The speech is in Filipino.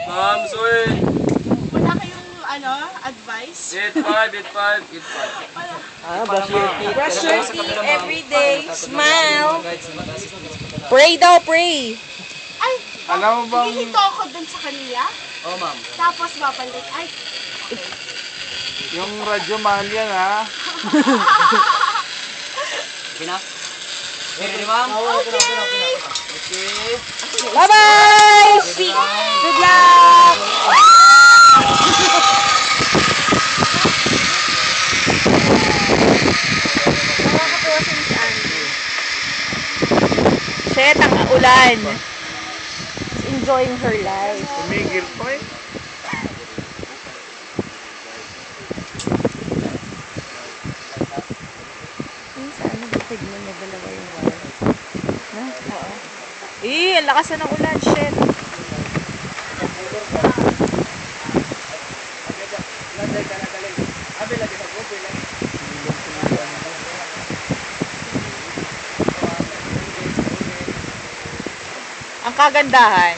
Ma'am, sweet. Wala kayong advice? Eat 5, eat 5, eat 5. Brush your teeth. Brush your teeth every day. Smile. Pray daw, pray. Ay, Alam mo bang... hihito ako dun sa kanila. Oh, ma'am. Tapos babalik. Ay, Yung radyo mahal yan, ha? Enough? Ready, ma'am? okay. Okay. Bye-bye! Good luck! Shit, ang ulan. Enjoying her life. Tumigil pa eh. Sana tignan mo dalawa yung wire. Ha? Oo. Eh, ang lakas na ng ulan. Shit. Ang kagandahan,